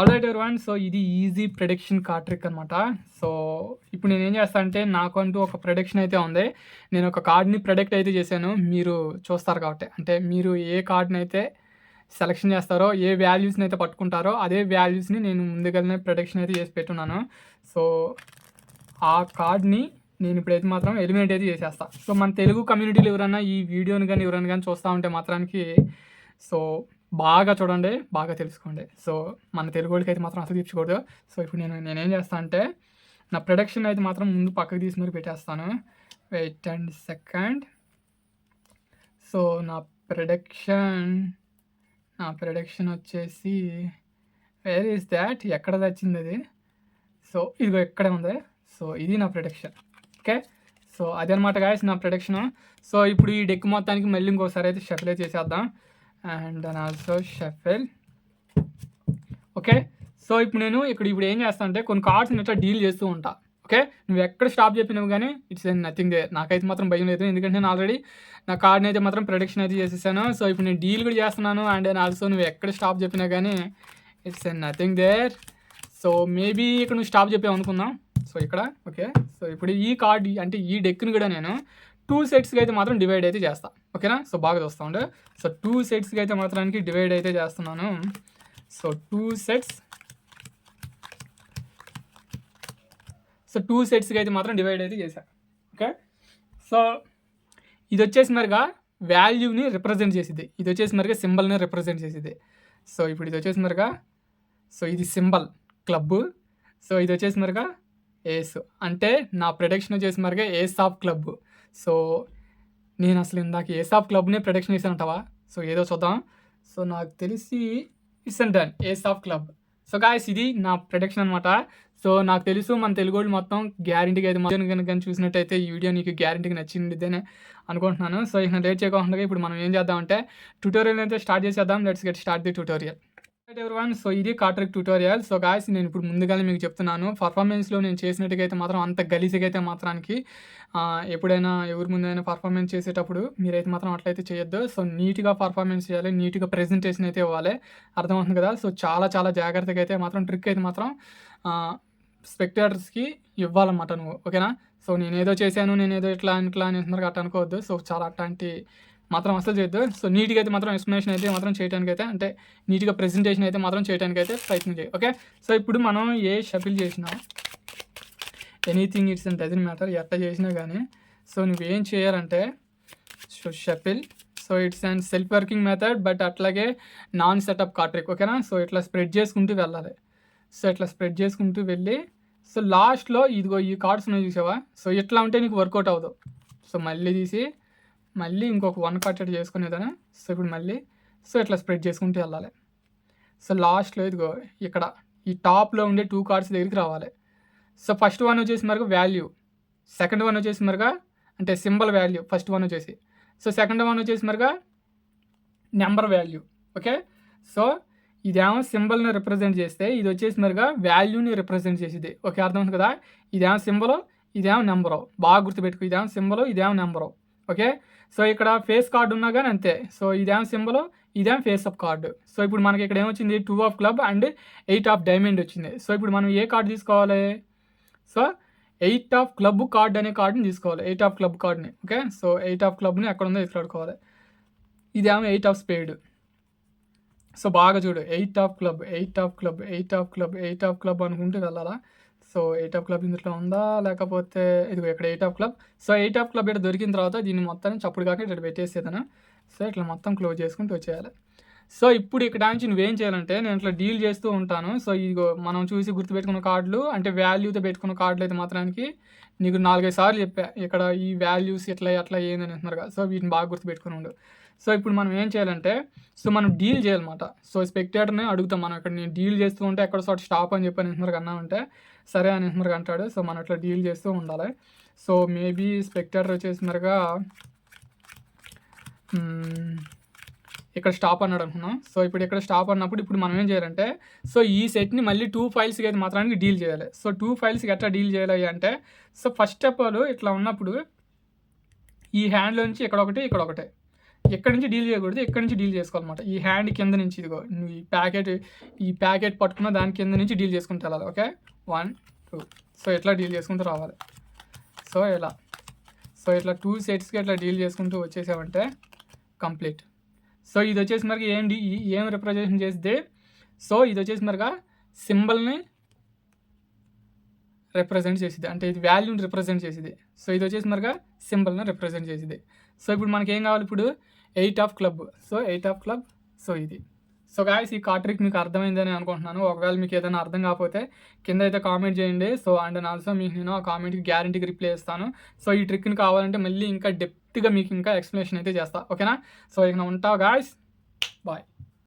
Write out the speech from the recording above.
Alright everyone. So ఇది easy prediction card trick అనమాట. So ఇప్పుడు నేనేం చేస్తా అంటే నాకంటూ ఒక ప్రెడిక్షన్ అయితే ఉంది. నేను ఒక కార్డ్‌ని ప్రెడిక్ట్ అయితే చేశాను. మీరు చూస్తారు కాబట్టి. అంటే మీరు ఏ కార్డ్‌ని అయితే సెలెక్షన్ చేస్తారో, ఏ వాల్యూస్‌ని అయితే పట్టుకుంటారో అదే వాల్యూస్‌ని నేను ముందుగానే ప్రెడిక్షన్ అయితే చేసి పెట్టున్నాను. సో ఆ కార్డ్‌ని నేను ఇప్పుడైతే మాత్రం ఎలిమినేట్ అయితే చేసేస్తా. సో మన తెలుగు కమ్యూనిటీలో ఎవరైనా ఈ వీడియోని గాని ఎవరైనా గాని చూస్తా ఉంటే మాత్రానికి సో బాగా చూడండి, బాగా తెలుసుకోండి. సో మన తెలుగోళ్ళకైతే మాత్రం అసలు తీర్చకూడదు. సో ఇప్పుడు నేనేం చేస్తా అంటే నా ప్రొడక్షన్ అయితే మాత్రం ముందు పక్కకు తీసి మరి పెట్టేస్తాను. Wait and second. సో నా ప్రొడక్షన్ వచ్చేసి వేర్ ఈస్ దాట్, ఎక్కడ వచ్చింది అది? సో ఇదిగో ఇక్కడే ఉంది. సో ఇది నా ప్రొడక్షన్. ఓకే, సో అదనమాట గాయస్ నా ప్రొడక్షను. సో ఇప్పుడు ఈ డెక్ మొత్తానికి మళ్ళీ ఇంకోసారి అయితే షఫిల్ చేసేద్దాం. And then also shuffle. Okay, so ఇప్పుడు ఇప్పుడు ఏం చేస్తాను అంటే కొన్ని కార్డ్స్ని ఇట్లా డీల్ చేస్తూ ఉంటా. ఓకే, నువ్వు ఎక్కడ స్టాప్ చెప్పినావు కానీ ఇట్స్ నథింగ్ దేర్. నాకైతే మాత్రం భయం లేదు, ఎందుకంటే నేను ఆల్రెడీ నా కార్డ్ని అయితే మాత్రం ప్రొడక్షన్ అయితే చేసేసాను. సో ఇప్పుడు నేను డీల్ కూడా చేస్తున్నాను. అండ్ దెన్ ఆల్సో నువ్వు ఎక్కడ స్టాప్ చెప్పినా కానీ it's nothing there. So maybe ఇక్కడ నువ్వు స్టాప్ చెప్పావు అనుకుందాం. సో ఇక్కడ ఓకే, సో ఇప్పుడు ఈ కార్డ్ అంటే ఈ డెక్ని కూడా నేను 2 సెట్స్కి అయితే మాత్రం డివైడ్ అయితే చేస్తా. ఓకేనా, సో బాగా చూస్తూ ఉండే. సో 2 సెట్స్కి అయితే మాత్రానికి డివైడ్ అయితే చేస్తున్నాను. సో 2 సెట్స్కి అయితే మాత్రం డివైడ్ అయితే చేశా. ఓకే, సో ఇది వచ్చేసి మరిగా వాల్యూని రిప్రజెంట్ చేసిద్ది, ఇది వచ్చేసి మరిగా సింబల్ని రిప్రజెంట్ చేసిద్ది. సో ఇప్పుడు ఇది వచ్చేసి మరిగా, సో ఇది సింబల్ క్లబ్. సో ఇది వచ్చేసి మరిగా ఏస్, అంటే నా ప్రొడక్షన్ వచ్చేసి మరిగా ఏస్ ఆఫ్ క్లబ్. సో నేను అసలు ఇందాక ఏస్ ఆఫ్ క్లబ్నే ప్రొడక్షన్ చేశానంటావా? సో ఏదో చూద్దాం. సో నాకు తెలిసి it's and done, ace of club. So guys ఇది నా ప్రొడక్షన్ అనమాట. సో నాకు తెలుసు మన తెలుగు వాళ్ళు మొత్తం గ్యారంటీగా అయితే కనుక చూసినట్టయితే ఈ వీడియో నీకు గ్యారంటీగా నచ్చిందిదేనే అనుకుంటున్నాను. సో ఇక లేట్ చేయకుండా ఇప్పుడు మనం ఏం చేద్దామంటే ట్యూటోరియల్ అయితే స్టార్ట్ చేసేద్దాం. Let's get start the tutorial. Everyone, so ఇది card trick tutorial. So guys నేను ఇప్పుడు ముందుగానే మీకు చెప్తున్నాను, పర్ఫార్మెన్స్లో నేను చేసినట్టుగా అయితే మాత్రం అంత గలీజ్గా అయితే మాత్రానికి ఎప్పుడైనా ఎవరి ముందైనా పర్ఫార్మెన్స్ చేసేటప్పుడు మీరైతే మాత్రం అట్లయితే చేయొద్దు. సో నీట్గా పర్ఫార్మెన్స్ చేయాలి, నీట్గా ప్రెజెంటేషన్ అయితే ఇవ్వాలి, అర్థమవుతుంది కదా. సో చాలా చాలా జాగ్రత్తగా అయితే మాత్రం ట్రిక్ అయితే మాత్రం స్పెక్టేటర్స్కి ఇవ్వాలన్నమాట నువ్వు. ఓకేనా, సో నేనేదో చేశాను, నేనేదో ఇట్లా అనేస్తున్నారు అట్లా అనుకోవద్దు. సో చాలా అట్లాంటి మాత్రం అసలు చేయొద్దు. సో నీట్గా అయితే మాత్రం ఎక్స్ప్లెనేషన్ అయితే మాత్రం చేయడానికైతే, అంటే నీట్గా ప్రెజెంటేషన్ అయితే మాత్రం చేయడానికైతే ప్రయత్నం చేయి. ఓకే, సో ఇప్పుడు మనం ఏ షఫిల్ చేసినా anything it's and doesn't matter, ఎట్లా చేసినా కానీ సో నువ్వేం చేయాలంటే shuffle. So it's and self working method, but అట్లాగే నాన్ సెటప్ కార్డ్ ట్రిక్. ఓకేనా, సో ఇట్లా స్ప్రెడ్ చేసుకుంటూ వెళ్ళాలి. సో ఇట్లా స్ప్రెడ్ చేసుకుంటూ వెళ్ళి సో లాస్ట్లో ఇదిగో ఈ కార్డ్స్ ఉన్నాయి చూసావా, సో ఇట్లా ఉంటే నీకు వర్కౌట్ అవ్వదు. సో మళ్ళీ తీసి మళ్ళీ ఇంకొక 1 కార్డ్ చేసుకునేదాన్ని. సో ఇప్పుడు మళ్ళీ సో ఇట్లా స్ప్రెడ్ చేసుకుంటూ వెళ్ళాలి. సో లాస్ట్లో ఇదిగో ఇక్కడ ఈ టాప్లో ఉండే 2 కార్డ్స్ దగ్గరికి రావాలి. సో ఫస్ట్ వన్ వచ్చేసి మరొక వాల్యూ, సెకండ్ వన్ వచ్చేసి మరొక అంటే సింబల్ వాల్యూ ఫస్ట్ వన్ వచ్చేసి. సో సెకండ్ వన్ వచ్చేసి మరొక నెంబర్ వాల్యూ. ఓకే, సో ఇదేమో సింబల్ని రిప్రజెంట్ చేస్తే ఇది వచ్చేసి మరొక వాల్యూని రిప్రజెంట్ చేసేది. ఓకే, అర్థమవుతుంది కదా. ఇదేమో సింబలు, ఇదేమో నెంబరు, బాగా గుర్తుపెట్టుకో, ఇదేమో సింబలు, ఇదేమో నెంబరు. ఓకే, సో ఇక్కడ ఫేస్ కార్డు ఉన్నా కానీ అంతే. సో ఇదేమో సింబల్, ఇదేమో ఫేస్ ఆఫ్ కార్డు. సో ఇప్పుడు మనకి ఇక్కడ ఏమొచ్చింది 2 of club and 8 of diamond వచ్చింది. సో ఇప్పుడు మనం ఏ కార్డు తీసుకోవాలి? సో 8 ఆఫ్ క్లబ్ కార్డ్ అనే కార్డుని తీసుకోవాలి, 8 ఆఫ్ క్లబ్ కార్డ్ని. ఓకే, సో 8 ఆఫ్ క్లబ్ని ఎక్కడ ఉందో ఎత్తుకోవాలి. ఇదేమో 8 ఆఫ్ స్పేడ్. సో బాగా చూడు, 8 of club, 8 of club, 8 of club, 8 of club అనుకుంటూ వెళ్ళాలా. సో 8 ఆఫ్ క్లబ్ ఇందులో ఉందా, లేకపోతే ఇదిగో ఇక్కడ 8 of club. So 8 of club ఇక్కడ దొరికిన తర్వాత దీన్ని మొత్తాన్ని చప్పుడు కాక ఇక్కడ పెట్టేసేదను. సో ఇట్లా మొత్తం క్లోజ్ చేసుకుంటూ వచ్చేయాలి. సో ఇప్పుడు ఇక్కడ నుంచి నువ్వేం చేయాలంటే నేను ఇట్లా డీల్ చేస్తూ ఉంటాను. సో ఇదిగో మనం చూసి గుర్తుపెట్టుకున్న కార్డులు అంటే వాల్యూతో పెట్టుకున్న కార్డులు అయితే మాత్రానికి నీకు 4-5 సార్లు చెప్పా ఇక్కడ ఈ వాల్యూస్ ఎట్లా అట్లా ఏందని అంటున్నారు కదా. సో వీటిని బాగా గుర్తుపెట్టుకుని ఉండు. సో ఇప్పుడు మనం ఏం చేయాలంటే సో మనం డీల్ చేయాలన్నమాట. సో స్పెక్టేటర్ని అడుగుతాం, మనం ఇక్కడ నేను డీల్ చేస్తూ ఉంటే ఎక్కడ చోట స్టాప్ అని చెప్పి అంటున్నారు కన్నా ఉంటే సరే అని అంటున్నారు అంటాడు. సో మనం ఇట్లా డీల్ చేస్తూ ఉండాలి. సో మేబీ స్పెక్టేటర్ వచ్చేసినారుగా ఇక్కడ స్టాప్ అన్నాడు అనుకున్నాం. సో ఇప్పుడు ఇక్కడ స్టాప్ అన్నప్పుడు ఇప్పుడు మనం ఏం చేయాలంటే సో ఈ సెట్ని మళ్ళీ 2 ఫైల్స్కి అయితే మాత్రానికి డీల్ చేయాలి. సో 2 ఫైల్స్కి ఎట్లా డీల్ చేయాలి అంటే సో ఫస్ట్ స్టెప్ ఇట్లా ఉన్నప్పుడు ఈ హ్యాండ్లో నుంచి ఇక్కడ ఒకటి, ఇక్కడ ఒకటి. ఎక్కడి నుంచి డీల్ చేయకూడదు, ఎక్కడి నుంచి డీల్ చేసుకోవాలన్నమాట. ఈ హ్యాండ్ కింద నుంచి ఇదిగో నువ్వు ఈ ప్యాకెట్ పట్టుకున్న దాని కింద నుంచి డీల్ చేసుకుంటూ వెళ్ళాలి. ఓకే 1 2 సో ఇట్లా డీల్ చేసుకుంటూ రావాలి. సో ఇట్లా 2 సెట్స్కి ఇట్లా డీల్ చేసుకుంటూ వచ్చేసామంటే కంప్లీట్. సో ఇది వచ్చేసి మనకి ఏం రిప్రజెంటేషన్ చేస్తే, సో ఇది వచ్చేసి మనగా సింబల్ని రిప్రజెంట్ చేసేది, అంటే ఇది వాల్యూని రిప్రజెంట్ చేసేది. సో ఇది వచ్చేసి మనగా సింబల్ని రిప్రజెంట్ చేసేది. సో ఇప్పుడు మనకి ఏం కావాలి, ఇప్పుడు 8 of club. So 8 of club. So ఇది. సో గాయ్స్ ఈ కార్డ్ ట్రిక్ మీకు అర్థమైందని అనుకుంటున్నాను. ఒకవేళ మీకు ఏదైనా అర్థం కాకపోతే కింద అయితే కామెంట్ చేయండి. సో అండ్ ఆల్సో మీకు నేను ఆ కామెంట్కి గ్యారంటీకి రిప్లై ఇస్తాను. సో ఈ ట్రిక్ని కావాలంటే మళ్ళీ ఇంకా డెప్త్గా మీకు ఇంకా ఎక్స్ప్లెనేషన్ అయితే చేస్తా. ఓకేనా? సో ఇక ఉంటా గాయ్స్, బాయ్.